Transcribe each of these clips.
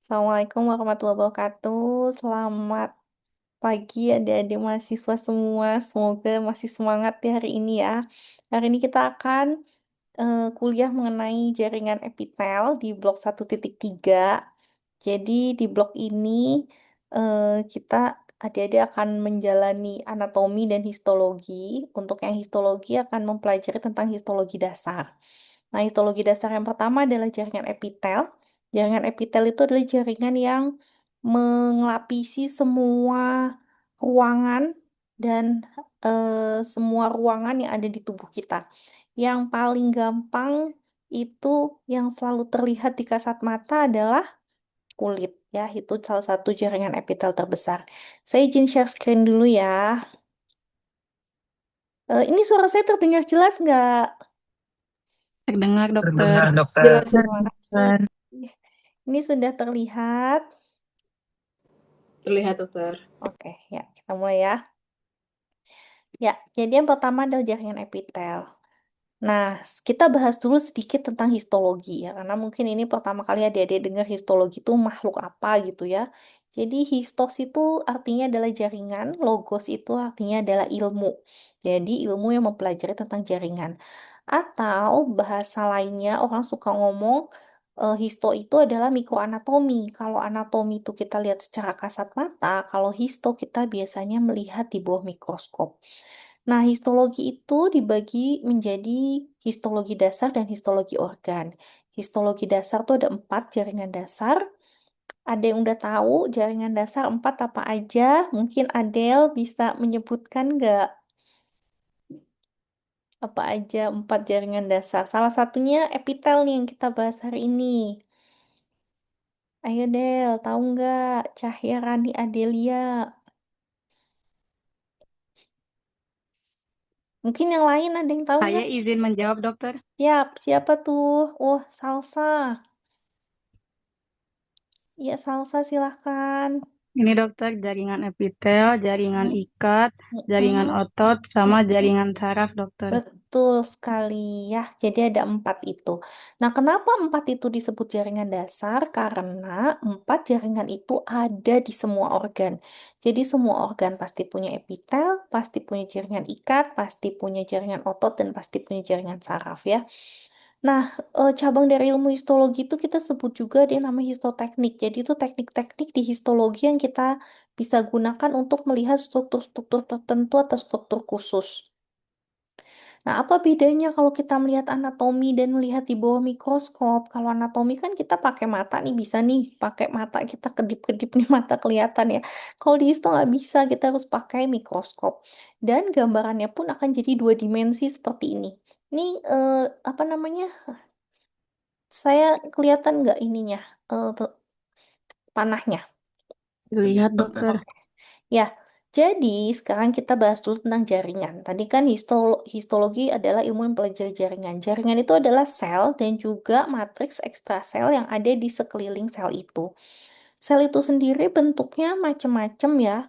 Assalamualaikum warahmatullahi wabarakatuh. Selamat pagi adik-adik mahasiswa semua. Semoga masih semangat di hari ini ya. Hari ini kita akan kuliah mengenai jaringan epitel di blok 1.3. Jadi di blok ini kita adik-adik akan menjalani anatomi dan histologi. Untuk yang histologi akan mempelajari tentang histologi dasar. Nah, histologi dasar yang pertama adalah jaringan epitel. Jaringan epitel itu adalah jaringan yang mengelapisi semua ruangan dan semua ruangan yang ada di tubuh kita. Yang paling gampang itu yang selalu terlihat di kasat mata adalah kulit ya. Itu salah satu jaringan epitel terbesar. Saya izin share screen dulu ya. Ini suara saya terdengar jelas nggak? Terdengar dokter. Terdengar, dokter. Jelas, Benar, terima kasih. dokter. Ini sudah terlihat. Terlihat, dokter. Oke, ya, kita mulai ya. Ya, jadi yang pertama adalah jaringan epitel. Nah, kita bahas dulu sedikit tentang histologi ya, karena mungkin ini pertama kali adik-adik dengar histologi itu makhluk apa gitu ya. Jadi histos itu artinya adalah jaringan, logos itu artinya adalah ilmu. Jadi ilmu yang mempelajari tentang jaringan. Atau bahasa lainnya orang suka ngomong histo itu adalah mikroanatomi. Kalau anatomi itu kita lihat secara kasat mata, kalau histo kita biasanya melihat di bawah mikroskop. Nah, histologi itu dibagi menjadi histologi dasar dan histologi organ. Histologi dasar tuh ada 4 jaringan dasar. Ada yang udah tahu jaringan dasar 4 apa aja? Mungkin Adele bisa menyebutkan nggak apa aja 4 jaringan dasar? Salah satunya epitel nih yang kita bahas hari ini. Ayo Del, tahu nggak? Cahya Rani Adelia. Mungkin yang lain ada yang tahu Saya nggak? izin menjawab, dokter. Siap, siapa tuh? Oh, Salsa. Iya, Salsa silahkan. Ini dokter, jaringan epitel, jaringan Mm, ikat, jaringan mm-mm, otot, sama mm-mm. jaringan saraf, dokter. Betul sekali ya. Jadi ada 4 itu. Nah, kenapa 4 itu disebut jaringan dasar? Karena 4 jaringan itu ada di semua organ. Jadi semua organ pasti punya epitel, pasti punya jaringan ikat, pasti punya jaringan otot, dan pasti punya jaringan saraf ya. Nah, cabang dari ilmu histologi itu kita sebut juga ada yang namanya histoteknik. Jadi itu teknik-teknik di histologi yang kita bisa gunakan untuk melihat struktur-struktur tertentu atau struktur khusus. Nah, apa bedanya kalau kita melihat anatomi dan melihat di bawah mikroskop? Kalau anatomi kan kita pakai mata nih, bisa nih pakai mata kita kedip-kedip nih mata kelihatan ya. Kalau di histo nggak bisa, kita harus pakai mikroskop. Dan gambarannya pun akan jadi 2 dimensi seperti ini. Ini apa namanya? Saya kelihatan nggak ininya, panahnya? Lihat, Oke. dokter. Ya, jadi sekarang kita bahas dulu tentang jaringan. Tadi kan histologi adalah ilmu yang mempelajari jaringan. Jaringan itu adalah sel dan juga matriks ekstrasel yang ada di sekeliling sel itu. Sel itu sendiri bentuknya macam-macam ya.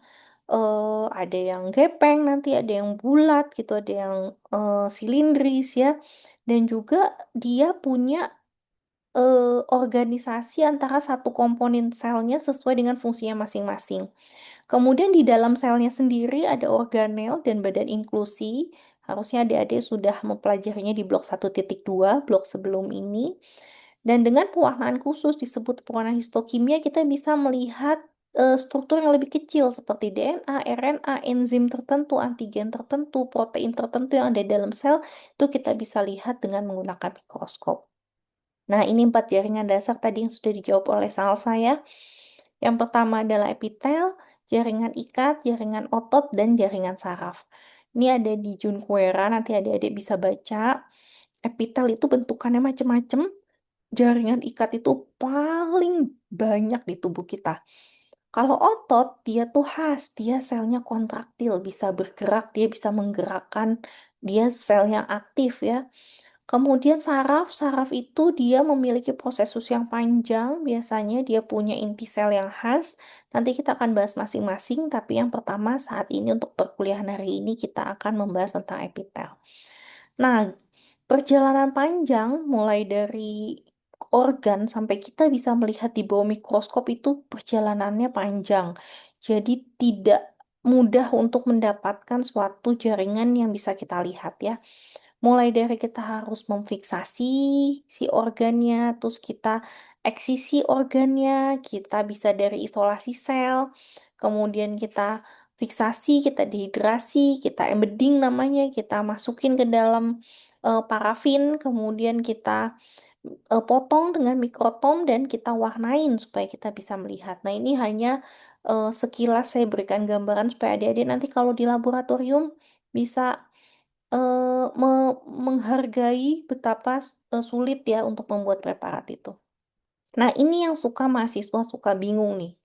Ada yang gepeng, nanti ada yang bulat gitu, ada yang silindris ya. Dan juga dia punya organisasi antara satu komponen selnya sesuai dengan fungsinya masing-masing. Kemudian di dalam selnya sendiri ada organel dan badan inklusi. Harusnya adik-adik sudah mempelajarinya di blok 1.2, blok sebelum ini. Dan dengan pewarnaan khusus disebut pewarnaan histokimia, kita bisa melihat struktur yang lebih kecil seperti DNA, RNA, enzim tertentu, antigen tertentu, protein tertentu yang ada di dalam sel, itu kita bisa lihat dengan menggunakan mikroskop. Nah, ini 4 jaringan dasar tadi yang sudah dijawab oleh Salsa ya. Yang pertama adalah epitel, jaringan ikat, jaringan otot, dan jaringan saraf. Ini ada di Junquera, nanti adik-adik bisa baca. Epitel itu bentukannya macam-macam, jaringan ikat itu paling banyak di tubuh kita. Kalau otot, dia tuh khas, dia selnya kontraktil, bisa bergerak, dia bisa menggerakkan, dia sel yang aktif ya. Kemudian saraf itu dia memiliki prosesus yang panjang, biasanya dia punya inti sel yang khas. Nanti kita akan bahas masing-masing, tapi yang pertama saat ini untuk perkuliahan hari ini kita akan membahas tentang epitel. Nah, perjalanan panjang mulai dari organ sampai kita bisa melihat di bawah mikroskop itu perjalanannya panjang. Jadi tidak mudah untuk mendapatkan suatu jaringan yang bisa kita lihat ya. Mulai dari kita harus memfiksasi si organnya, terus kita eksisi organnya, kita bisa dari isolasi sel, kemudian kita fiksasi, kita dehidrasi, kita embedding namanya, kita masukin ke dalam parafin, kemudian kita potong dengan mikrotom dan kita warnain supaya kita bisa melihat. Nah, ini hanya sekilas saya berikan gambaran supaya adik-adik nanti kalau di laboratorium bisa menghargai betapa sulit ya untuk membuat preparat itu. Nah, ini yang suka mahasiswa suka bingung nih.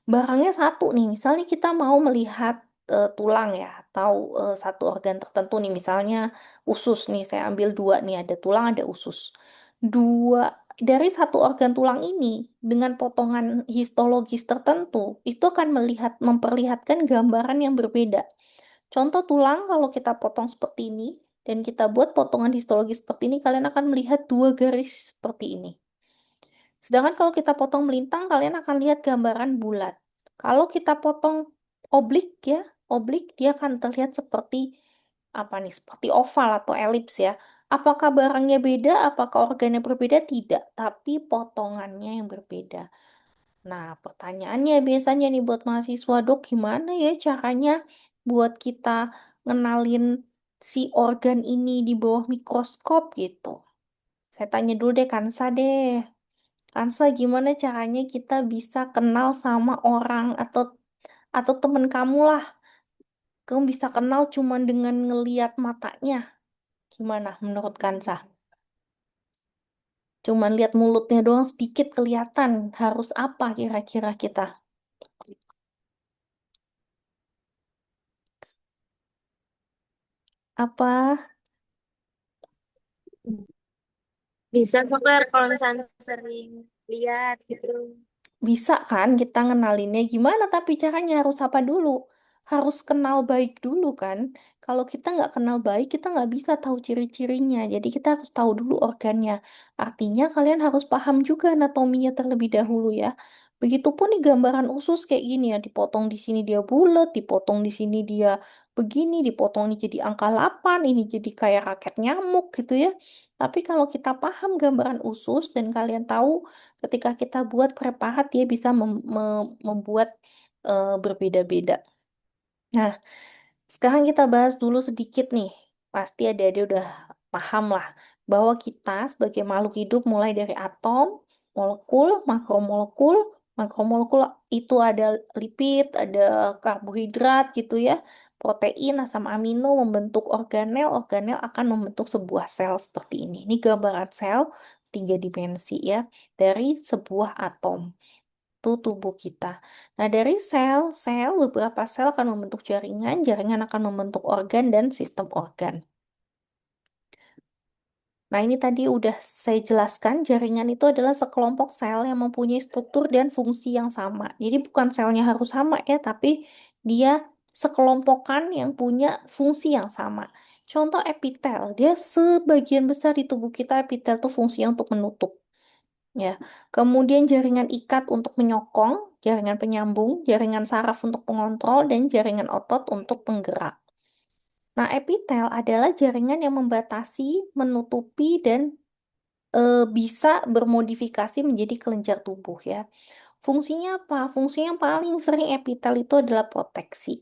Barangnya satu nih, misalnya kita mau melihat tulang ya, atau satu organ tertentu nih, misalnya usus nih, saya ambil dua nih, ada tulang, ada usus. Dua dari satu organ tulang ini dengan potongan histologis tertentu itu akan memperlihatkan gambaran yang berbeda. Contoh tulang kalau kita potong seperti ini dan kita buat potongan histologis seperti ini, kalian akan melihat dua garis seperti ini. Sedangkan kalau kita potong melintang, kalian akan lihat gambaran bulat. Kalau kita potong oblik ya, oblik dia akan terlihat seperti apa nih? Seperti oval atau elips ya. Apakah barangnya beda? Apakah organnya berbeda? Tidak, tapi potongannya yang berbeda. Nah, pertanyaannya biasanya nih buat mahasiswa, Dok, gimana ya caranya buat kita ngenalin si organ ini di bawah mikroskop gitu? Saya tanya dulu deh, Kansa deh. Kansa, gimana caranya kita bisa kenal sama orang atau temen kamu lah. Kamu bisa kenal cuma dengan ngeliat matanya. Gimana menurut Kansa? Cuman lihat mulutnya doang sedikit kelihatan. Harus apa kira-kira kita? Apa? Bisa kok Kak, kalau misalnya sering lihat gitu. Bisa kan kita ngenalinnya gimana, tapi caranya harus apa dulu? Harus kenal baik dulu kan? Kalau kita nggak kenal baik, kita nggak bisa tahu ciri-cirinya. Jadi kita harus tahu dulu organnya. Artinya kalian harus paham juga anatominya terlebih dahulu ya. Begitupun nih gambaran usus kayak gini ya, dipotong di sini dia bulat, dipotong di sini dia begini, dipotong ini jadi angka 8, ini jadi kayak raket nyamuk gitu ya. Tapi kalau kita paham gambaran usus dan kalian tahu ketika kita buat preparat dia bisa membuat berbeda-beda. Nah, sekarang kita bahas dulu sedikit nih. Pasti ada udah paham lah bahwa kita sebagai makhluk hidup mulai dari atom, molekul, makromolekul. Makromolekul itu ada lipid, ada karbohidrat gitu ya. Protein, asam amino membentuk organel, organel akan membentuk sebuah sel seperti ini. Ini gambaran sel 3 dimensi ya dari sebuah atom. Itu tubuh kita. Nah, dari sel, beberapa sel akan membentuk jaringan, jaringan akan membentuk organ dan sistem organ. Nah, ini tadi udah saya jelaskan, jaringan itu adalah sekelompok sel yang mempunyai struktur dan fungsi yang sama. Jadi bukan selnya harus sama ya, tapi dia sekelompokan yang punya fungsi yang sama. Contoh epitel, dia sebagian besar di tubuh kita epitel itu fungsinya untuk menutup. Ya, kemudian jaringan ikat untuk menyokong, jaringan penyambung, jaringan saraf untuk pengontrol, dan jaringan otot untuk penggerak. Nah, epitel adalah jaringan yang membatasi, menutupi, dan bisa bermodifikasi menjadi kelenjar tubuh ya. Fungsinya apa? Fungsinya yang paling sering epitel itu adalah proteksi.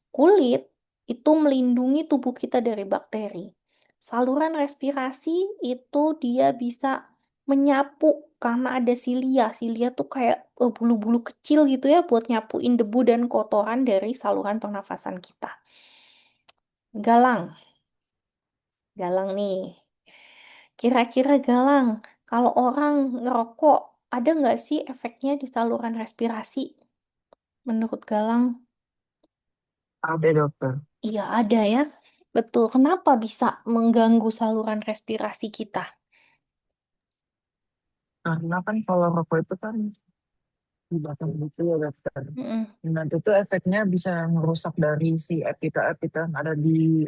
Kulit itu melindungi tubuh kita dari bakteri. Saluran respirasi itu dia bisa menyapu karena ada silia. Silia tuh kayak bulu-bulu kecil gitu ya buat nyapuin debu dan kotoran dari saluran pernafasan kita. Galang, galang nih. Kira-kira galang, kalau orang ngerokok, ada nggak sih efeknya di saluran respirasi? Menurut galang? Ada dokter, Iya ada ya. Betul. Kenapa bisa mengganggu saluran respirasi kita? karena kan kalau rokok itu kan dibakar gitu ya dokter. Mm-mm. Nah itu tuh efeknya bisa merusak dari si epitel-epitel yang ada di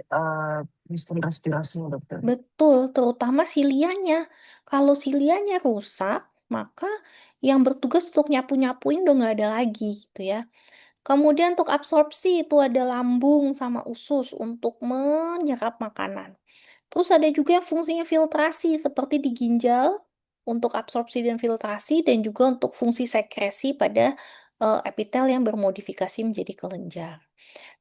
sistem respirasinya dokter. Betul, terutama silianya. Kalau silianya rusak, maka yang bertugas untuk nyapu-nyapuin udah nggak ada lagi gitu ya. Kemudian untuk absorpsi itu ada lambung sama usus untuk menyerap makanan. Terus ada juga yang fungsinya filtrasi seperti di ginjal untuk absorpsi dan filtrasi dan juga untuk fungsi sekresi pada epitel yang bermodifikasi menjadi kelenjar.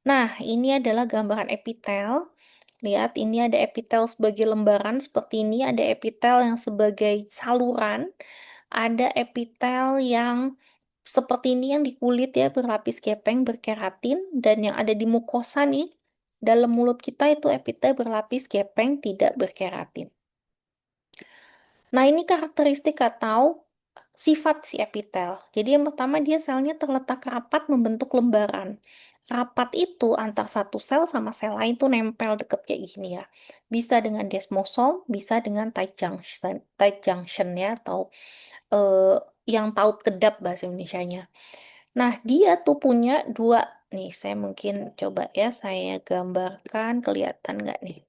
Nah, ini adalah gambaran epitel. Lihat, ini ada epitel sebagai lembaran seperti ini, ada epitel yang sebagai saluran, ada epitel yang seperti ini yang di kulit ya, berlapis gepeng, berkeratin, dan yang ada di mukosa nih, dalam mulut kita itu epitel berlapis gepeng, tidak berkeratin. Nah, ini karakteristik atau sifat si epitel. Jadi yang pertama dia selnya terletak rapat membentuk lembaran. Rapat itu antar satu sel sama sel lain tuh nempel deket kayak gini ya. Bisa dengan desmosom, bisa dengan tight junction ya, atau eh, yang taut kedap bahasa Indonesianya. Nah, dia tuh punya dua, nih saya mungkin coba ya saya gambarkan, kelihatan nggak nih?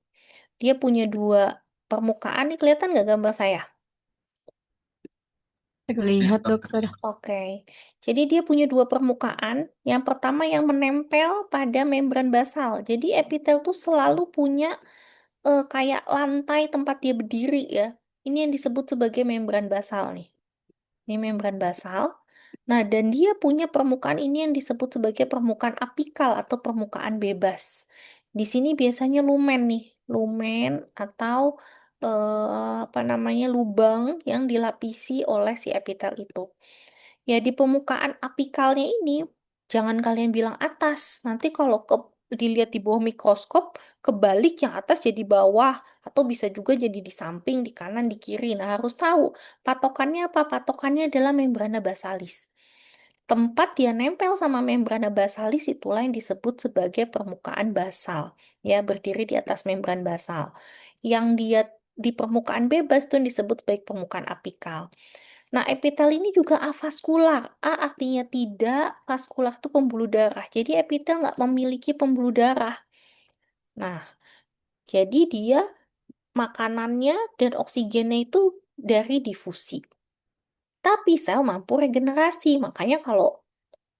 Dia punya dua permukaan, nih kelihatan nggak gambar saya? Terlihat dokter. Oke, jadi dia punya dua permukaan. Yang pertama yang menempel pada membran basal. Jadi epitel tuh selalu punya kayak lantai tempat dia berdiri ya. Ini yang disebut sebagai membran basal nih. Ini membran basal. Nah, dan dia punya permukaan ini yang disebut sebagai permukaan apikal atau permukaan bebas. Di sini biasanya lumen nih, lumen atau apa namanya lubang yang dilapisi oleh si epitel itu. Ya, di permukaan apikalnya ini, jangan kalian bilang atas. Nanti kalau dilihat di bawah mikroskop, kebalik yang atas jadi bawah. Atau bisa juga jadi di samping, di kanan, di kiri. Nah, harus tahu. Patokannya apa? Patokannya adalah membrana basalis. Tempat dia nempel sama membrana basalis itulah yang disebut sebagai permukaan basal. Ya, berdiri di atas membran basal. Yang dia di permukaan bebas itu yang disebut sebagai permukaan apikal. Nah, epitel ini juga avaskular. A artinya tidak, vaskular itu pembuluh darah. Jadi epitel nggak memiliki pembuluh darah. Nah, jadi dia makanannya dan oksigennya itu dari difusi. Tapi sel mampu regenerasi. Makanya kalau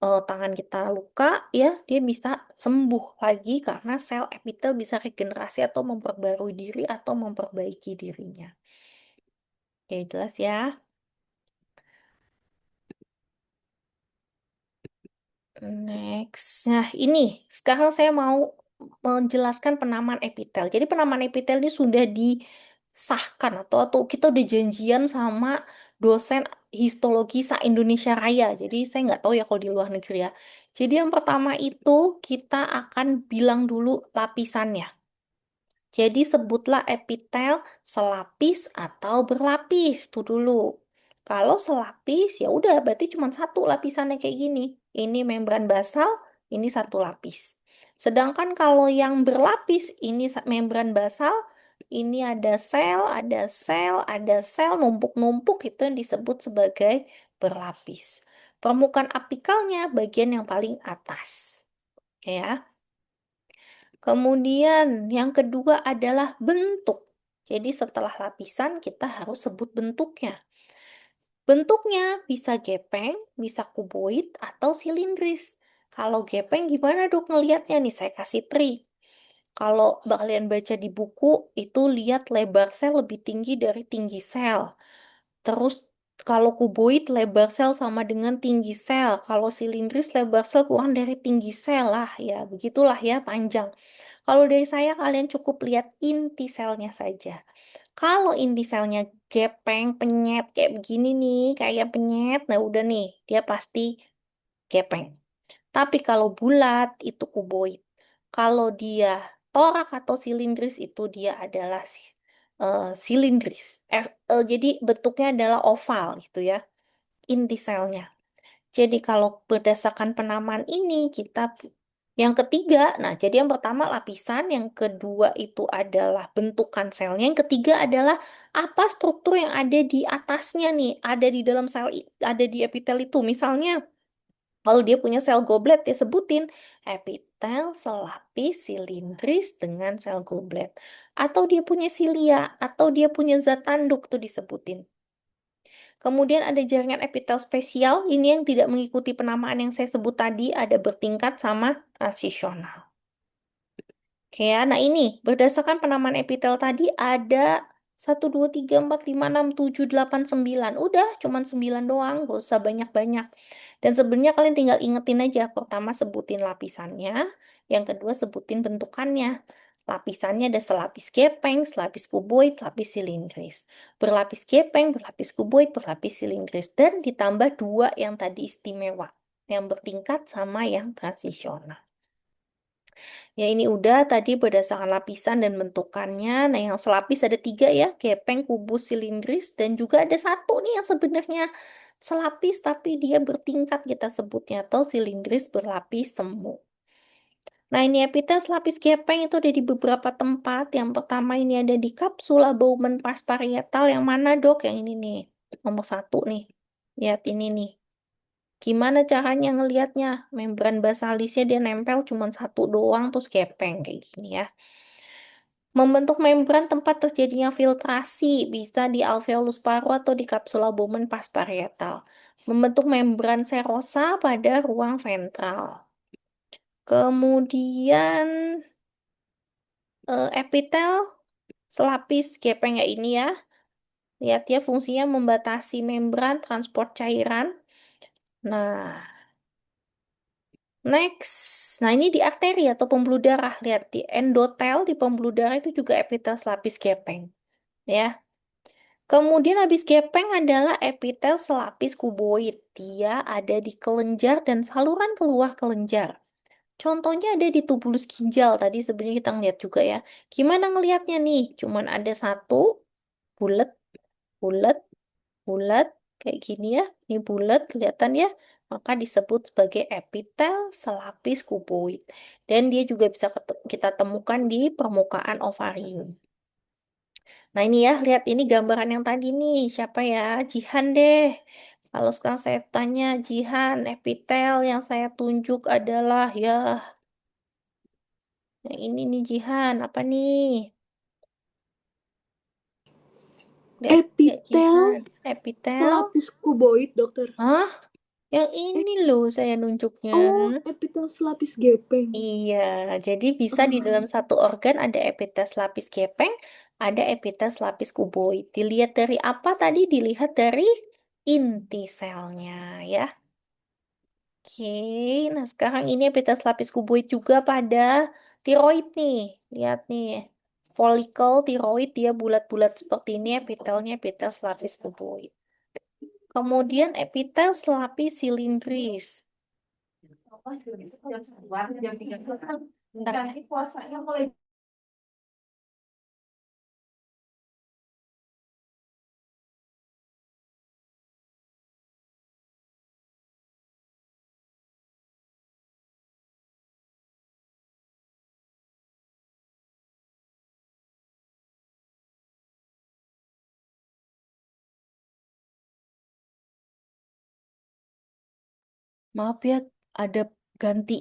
tangan kita luka, ya dia bisa sembuh lagi karena sel epitel bisa regenerasi atau memperbarui diri atau memperbaiki dirinya. Oke, jelas ya. Next. Nah, ini sekarang saya mau menjelaskan penamaan epitel. Jadi penamaan epitel ini sudah disahkan atau kita udah janjian sama dosen histologi se-Indonesia Raya. Jadi saya nggak tahu ya kalau di luar negeri ya. Jadi yang pertama itu kita akan bilang dulu lapisannya. Jadi sebutlah epitel selapis atau berlapis. Tuh dulu. Kalau selapis ya udah berarti cuma satu lapisannya kayak gini. Ini membran basal, ini satu lapis. Sedangkan kalau yang berlapis ini membran basal, ini ada sel, ada sel, ada sel numpuk-numpuk itu yang disebut sebagai berlapis. Permukaan apikalnya bagian yang paling atas. Ya. Kemudian yang kedua adalah bentuk. Jadi setelah lapisan kita harus sebut bentuknya. Bentuknya bisa gepeng, bisa kuboid, atau silindris. Kalau gepeng gimana dok ngelihatnya nih? Saya kasih trik. Kalau kalian baca di buku, itu lihat lebar sel lebih tinggi dari tinggi sel. Terus kalau kuboid lebar sel sama dengan tinggi sel. Kalau silindris lebar sel kurang dari tinggi sel lah ya. Begitulah ya panjang. Kalau dari saya kalian cukup lihat inti selnya saja. Kalau inti selnya gepeng, penyet kayak begini nih, kayak penyet, nah udah nih, dia pasti gepeng. Tapi kalau bulat itu kuboid. Kalau dia torak atau silindris itu dia adalah silindris. Jadi bentuknya adalah oval gitu ya, inti selnya. Jadi kalau berdasarkan penamaan ini kita yang ketiga, nah jadi yang pertama lapisan, yang kedua itu adalah bentukan selnya, yang ketiga adalah apa struktur yang ada di atasnya nih, ada di dalam sel, ada di epitel itu. Misalnya Kalau dia punya sel goblet, dia sebutin epitel selapis silindris dengan sel goblet. Atau dia punya silia, atau dia punya zat tanduk tuh disebutin. Kemudian ada jaringan epitel spesial, ini yang tidak mengikuti penamaan yang saya sebut tadi, ada bertingkat sama transisional. Oke ya, nah ini berdasarkan penamaan epitel tadi ada 1, 2, 3, 4, 5, 6, 7, 8, 9. Udah, cuman 9 doang, gak usah banyak-banyak. Dan sebenarnya kalian tinggal ingetin aja. Pertama sebutin lapisannya, yang kedua sebutin bentukannya. Lapisannya ada selapis gepeng, selapis kuboid, selapis silindris. Berlapis gepeng, berlapis kuboid, berlapis silindris. Dan ditambah dua yang tadi istimewa. Yang bertingkat sama yang transisional. Ya ini udah tadi berdasarkan lapisan dan bentukannya. Nah yang selapis ada 3 ya, gepeng, kubus, silindris. Dan juga ada satu nih yang sebenarnya selapis tapi dia bertingkat kita sebutnya. Atau silindris berlapis semu. Nah ini epitel selapis gepeng itu ada di beberapa tempat. Yang pertama ini ada di kapsula Bowman pars parietal. Yang mana dok? Yang ini nih. Nomor 1 nih. Lihat ini nih. Gimana caranya ngelihatnya? Membran basalisnya dia nempel cuma satu doang terus gepeng kayak gini ya. Membentuk membran tempat terjadinya filtrasi bisa di alveolus paru atau di kapsula Bowman pars parietal. Membentuk membran serosa pada ruang ventral. Kemudian epitel selapis gepeng ya ini ya. Lihat ya fungsinya membatasi membran transport cairan. Nah, next, nah ini di arteri atau pembuluh darah. Lihat di endotel di pembuluh darah itu juga epitel selapis gepeng. Ya. Kemudian habis gepeng adalah epitel selapis kuboid. Dia ada di kelenjar dan saluran keluar kelenjar. Contohnya ada di tubulus ginjal. Tadi sebenarnya kita ngeliat juga ya. Gimana ngelihatnya nih? Cuman ada satu, bulat, bulat, bulat. Kayak gini ya. Ini bulat, kelihatan ya. Maka disebut sebagai epitel selapis kuboid. Dan dia juga bisa kita temukan di permukaan ovarium. Nah ini ya, lihat ini gambaran yang tadi nih. Siapa ya? Jihan deh. Kalau sekarang saya tanya Jihan, epitel yang saya tunjuk adalah ya, yang ini nih Jihan, apa nih? Lihat, lihat Epitel Jihan, epitel. selapis kuboid, dokter. Hah? Yang ini loh saya nunjuknya. Oh, epitel selapis gepeng. Iya, jadi bisa di dalam satu organ ada epitel lapis gepeng, ada epitel lapis kuboid. Dilihat dari apa tadi? Dilihat dari inti selnya ya. Oke, nah sekarang ini epitel lapis kuboid juga pada tiroid nih. Lihat nih, folikel tiroid dia bulat-bulat seperti ini epitelnya epitel lapis kuboid. Kemudian epitel lapis silindris. Bentar, ini puasanya mulai. Maaf ya, ada ganti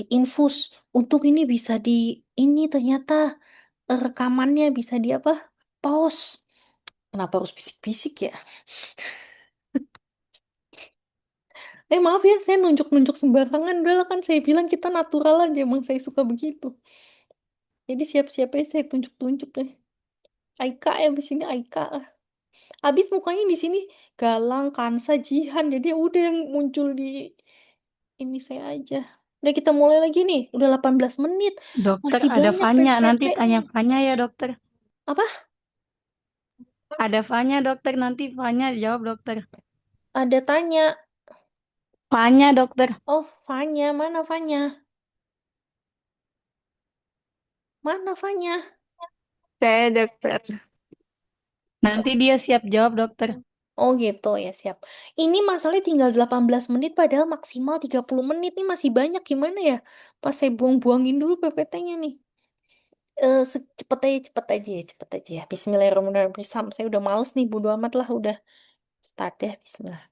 infus. Untuk ini bisa di ini ternyata rekamannya bisa di apa? Pause. Kenapa harus bisik-bisik ya? Maaf ya, saya nunjuk-nunjuk sembarangan. Udah lah kan saya bilang kita natural aja, emang saya suka begitu. Jadi siap-siap aja saya tunjuk-tunjuk deh. Aika ya di sini Aika. Abis mukanya di sini Galang, Kansa, Jihan. Jadi ya udah yang muncul di ini saya aja. Udah kita mulai lagi nih. Udah 18 menit. Dokter, Masih ada banyak Fanya. Nanti PPT-nya. tanya Fanya ya, dokter. Apa? Ada Fanya, dokter. Nanti Fanya jawab, dokter. Ada tanya. Fanya, dokter. Oh, Fanya. Mana Fanya? Mana Fanya? Saya dokter. Nanti dia siap jawab, dokter. Oh gitu ya, siap. Ini masalahnya tinggal 18 menit padahal maksimal 30 menit. Nih masih banyak gimana ya? Pas saya buang-buangin dulu PPT-nya nih. Cepet aja ya, cepet aja ya. Bismillahirrahmanirrahim. Saya udah males nih, bodo amat lah udah. Start ya, bismillah.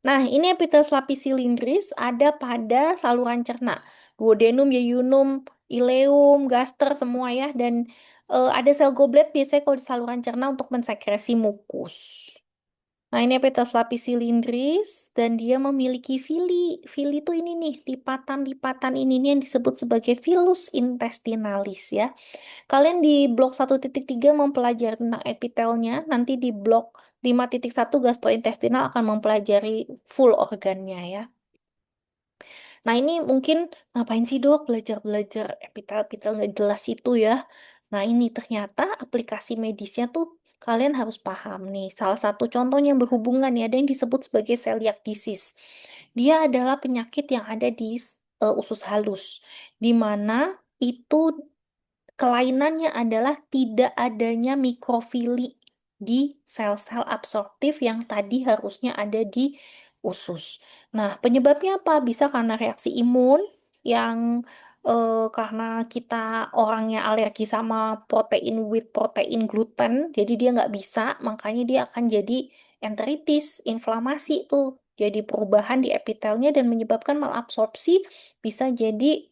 Nah, ini epitel lapis silindris ada pada saluran cerna. Duodenum, yeyunum, ileum, gaster semua ya. Dan ada sel goblet biasanya kalau di saluran cerna untuk mensekresi mukus. Nah, ini epitel lapis silindris dan dia memiliki vili. Vili itu ini nih, lipatan-lipatan ini nih yang disebut sebagai filus intestinalis ya. Kalian di blok 1.3 mempelajari tentang epitelnya, nanti di blok 5.1 gastrointestinal akan mempelajari full organnya ya. Nah ini mungkin ngapain sih dok belajar-belajar epitel-epitel nggak jelas itu ya. Nah ini ternyata aplikasi medisnya tuh kalian harus paham nih. Salah satu contohnya yang berhubungan ya, ada yang disebut sebagai celiac disease. Dia adalah penyakit yang ada di usus halus, di mana itu kelainannya adalah tidak adanya mikrofili di sel-sel absorptif yang tadi harusnya ada di usus. Nah, penyebabnya apa? Bisa karena reaksi imun yang karena kita orangnya alergi sama protein wheat, protein gluten, jadi dia nggak bisa, makanya dia akan jadi enteritis, inflamasi tuh. Jadi perubahan di epitelnya dan menyebabkan malabsorpsi, bisa jadi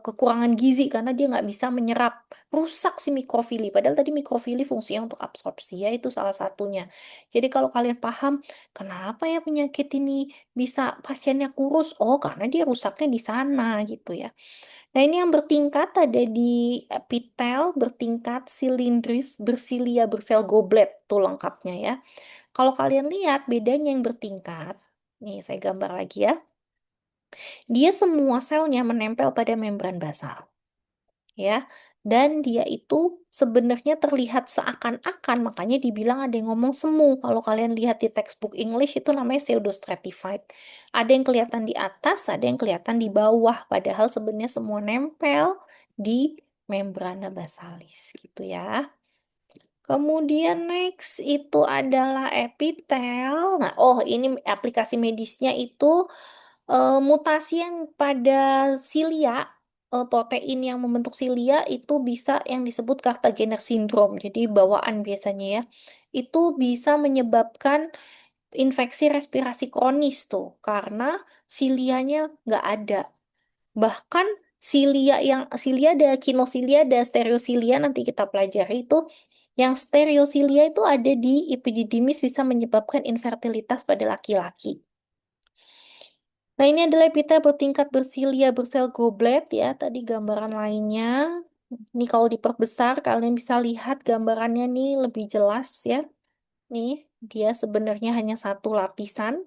kekurangan gizi karena dia nggak bisa menyerap, rusak si mikrofili. Padahal tadi mikrofili fungsinya untuk absorpsi ya, itu salah satunya. Jadi kalau kalian paham kenapa ya penyakit ini bisa pasiennya kurus, oh karena dia rusaknya di sana gitu ya. Nah ini yang bertingkat ada di epitel, bertingkat silindris, bersilia, bersel goblet tuh lengkapnya ya. Kalau kalian lihat bedanya yang bertingkat, nih saya gambar lagi ya. Dia semua selnya menempel pada membran basal, ya. Dan dia itu sebenarnya terlihat seakan-akan, makanya dibilang ada yang ngomong semu. Kalau kalian lihat di textbook English itu namanya pseudostratified. Ada yang kelihatan di atas, ada yang kelihatan di bawah, padahal sebenarnya semua nempel di membrana basalis gitu ya. Kemudian next itu adalah epitel. Nah, oh ini aplikasi medisnya itu mutasi yang pada silia, protein yang membentuk silia itu bisa yang disebut Cartagena syndrome. Jadi bawaan biasanya ya. Itu bisa menyebabkan infeksi respirasi kronis tuh karena silianya nggak ada. Bahkan silia ada kinosilia, ada stereosilia nanti kita pelajari itu. Yang stereosilia itu ada di epididymis bisa menyebabkan infertilitas pada laki-laki. Nah, ini adalah epitel bertingkat bersilia bersel goblet ya. Tadi gambaran lainnya. Ini kalau diperbesar kalian bisa lihat gambarannya nih lebih jelas ya. Nih, dia sebenarnya hanya satu lapisan.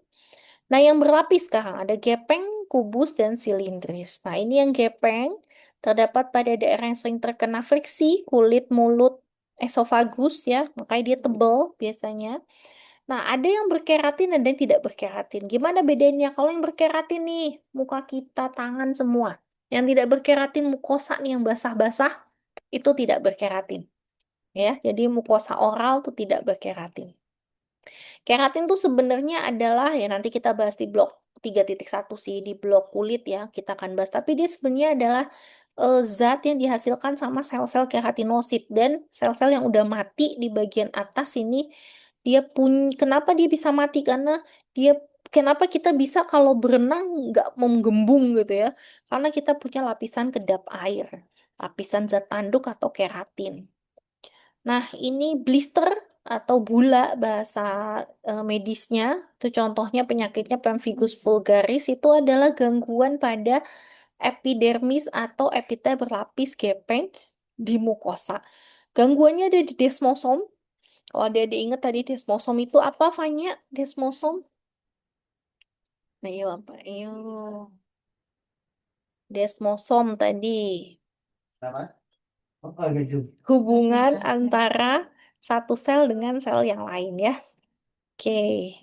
Nah, yang berlapis sekarang ada gepeng, kubus, dan silindris. Nah, ini yang gepeng terdapat pada daerah yang sering terkena friksi, kulit, mulut, esofagus ya. Makanya dia tebal biasanya. Nah, ada yang berkeratin dan ada yang tidak berkeratin. Gimana bedanya? Kalau yang berkeratin nih, muka kita, tangan semua. Yang tidak berkeratin, mukosa nih yang basah-basah, itu tidak berkeratin. Ya, jadi mukosa oral itu tidak berkeratin. Keratin tuh sebenarnya adalah ya nanti kita bahas di blok 3.1 sih di blok kulit ya kita akan bahas. Tapi dia sebenarnya adalah zat yang dihasilkan sama sel-sel keratinosit dan sel-sel yang udah mati di bagian atas ini dia kenapa dia bisa mati karena dia kenapa kita bisa kalau berenang nggak menggembung gitu ya karena kita punya lapisan kedap air lapisan zat tanduk atau keratin. Nah, ini blister atau bula bahasa medisnya, itu contohnya penyakitnya pemphigus vulgaris, itu adalah gangguan pada epidermis atau epitel berlapis gepeng di mukosa. Gangguannya ada di desmosom. Kalau ada ingat tadi desmosom itu apa, Fanya? Desmosom? Ayo apa? Ayo. Desmosom tadi. Hubungan antara satu sel dengan sel yang lain ya. Oke.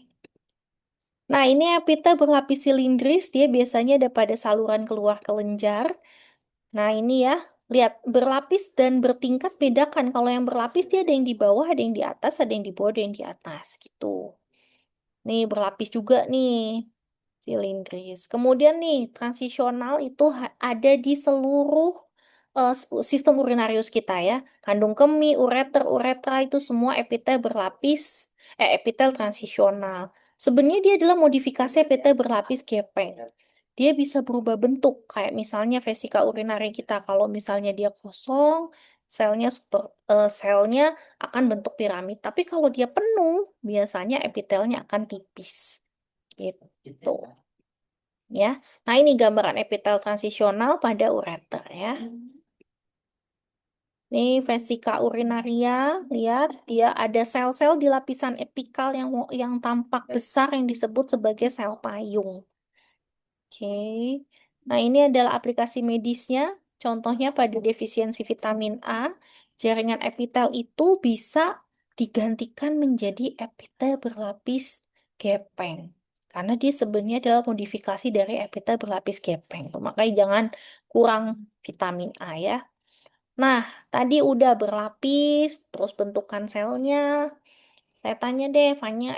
Nah, ini epitel berlapis silindris, dia biasanya ada pada saluran keluar kelenjar. Nah, ini ya, lihat berlapis dan bertingkat bedakan. Kalau yang berlapis dia ada yang di bawah, ada yang di atas, ada yang di bawah, ada yang di atas gitu. Nih, berlapis juga nih silindris. Kemudian nih, transisional itu ada di seluruh sistem urinarius kita ya. Kandung kemih, ureter, uretra itu semua epitel berlapis, epitel transisional. Sebenarnya dia adalah modifikasi epitelia berlapis gepeng. Dia bisa berubah bentuk, kayak misalnya vesika urinari kita. Kalau misalnya dia kosong, selnya akan bentuk piramid. Tapi kalau dia penuh, biasanya epitelnya akan tipis. Gitu. Ya. Nah, ini gambaran epitel transisional pada ureter ya. Ini vesika urinaria, lihat dia ada sel-sel di lapisan epikal yang tampak besar yang disebut sebagai sel payung. Oke. Nah, ini adalah aplikasi medisnya. Contohnya pada defisiensi vitamin A, jaringan epitel itu bisa digantikan menjadi epitel berlapis gepeng. Karena dia sebenarnya adalah modifikasi dari epitel berlapis gepeng. Tuh, makanya jangan kurang vitamin A ya. Nah, tadi udah berlapis, terus bentukan selnya. Saya tanya deh, Vanya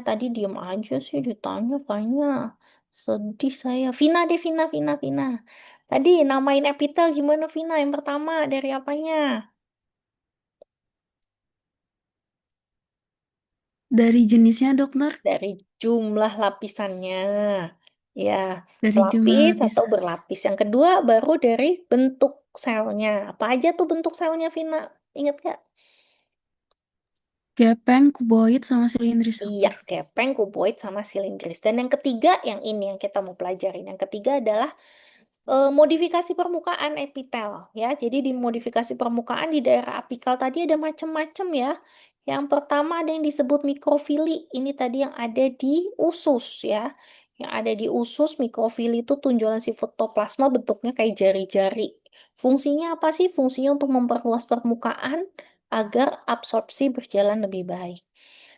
tadi diem aja sih ditanya, Vanya. Sedih saya. Vina deh, Vina. Tadi namain epitel gimana, Vina? Yang pertama dari apanya? Dari jenisnya dokter, Dari jumlah lapisannya. Ya, dari jumlah selapis lapis. atau berlapis. Yang kedua baru dari bentuk selnya. Apa aja tuh bentuk selnya, Vina? Ingat gak? Gepeng, kuboid, sama silindris Iya, dokter. gepeng, kuboid, sama silindris. Dan yang ketiga, yang ini yang kita mau pelajarin. Yang ketiga adalah modifikasi permukaan epitel ya. Jadi di modifikasi permukaan di daerah apikal tadi ada macam-macam ya. Yang pertama ada yang disebut mikrofili. Ini tadi yang ada di usus ya. Yang ada di usus mikrofili itu tunjulan si fotoplasma bentuknya kayak jari-jari. Fungsinya apa sih? Fungsinya untuk memperluas permukaan agar absorpsi berjalan lebih baik.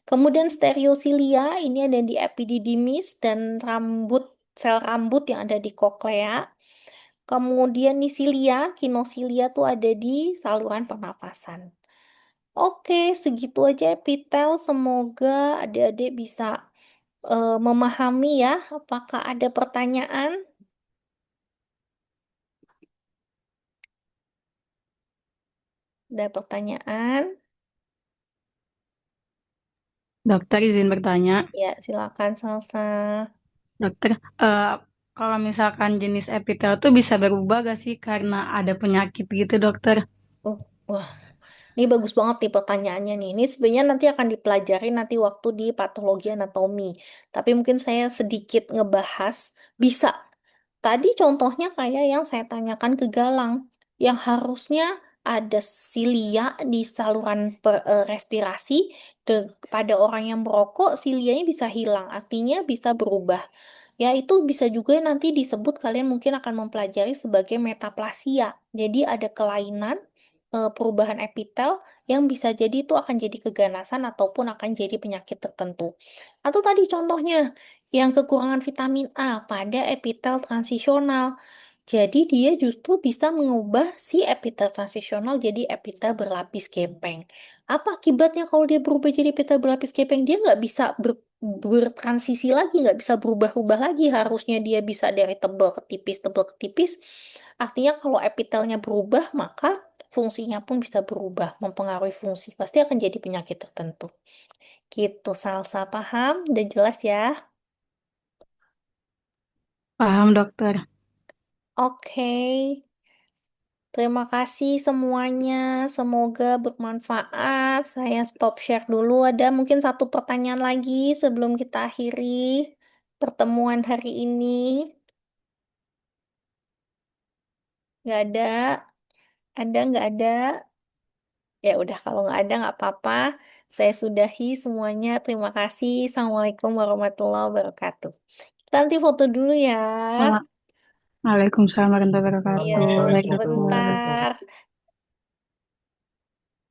Kemudian stereosilia ini ada di epididymis dan sel rambut yang ada di koklea. Kemudian nih kinosilia tuh ada di saluran pernapasan. Oke, segitu aja epitel. Semoga adik-adik bisa memahami ya. Apakah ada pertanyaan? Ada pertanyaan? Dokter izin bertanya. Ya, silakan Salsa. Dokter, kalau misalkan jenis epitel tuh bisa berubah gak sih karena ada penyakit gitu, dokter? Oh, wah, ini bagus banget nih pertanyaannya nih. Ini sebenarnya nanti akan dipelajari nanti waktu di patologi anatomi. Tapi mungkin saya sedikit ngebahas bisa. Tadi contohnya kayak yang saya tanyakan ke Galang, yang harusnya ada silia di saluran respirasi, pada orang yang merokok silianya bisa hilang, artinya bisa berubah. Ya, itu bisa juga nanti disebut kalian mungkin akan mempelajari sebagai metaplasia. Jadi ada kelainan perubahan epitel yang bisa jadi itu akan jadi keganasan ataupun akan jadi penyakit tertentu. Atau tadi contohnya yang kekurangan vitamin A pada epitel transisional. Jadi dia justru bisa mengubah si epitel transisional jadi epitel berlapis gepeng. Apa akibatnya kalau dia berubah jadi epitel berlapis gepeng? Dia nggak bisa bertransisi lagi, nggak bisa berubah-ubah lagi. Harusnya dia bisa dari tebal ke tipis. Artinya kalau epitelnya berubah, maka fungsinya pun bisa berubah, mempengaruhi fungsi. Pasti akan jadi penyakit tertentu. Gitu, Salsa paham? Udah jelas ya? Paham, dokter. Oke. Terima kasih semuanya. Semoga bermanfaat. Saya stop share dulu. Ada mungkin satu pertanyaan lagi sebelum kita akhiri pertemuan hari ini. Nggak ada? Ada nggak ada? Ya udah, kalau nggak ada nggak apa-apa. Saya sudahi semuanya. Terima kasih. Assalamualaikum warahmatullahi wabarakatuh. Kita nanti foto dulu ya. Waalaikumsalam warahmatullahi Iya, wabarakatuh. Baik, dokter. sebentar.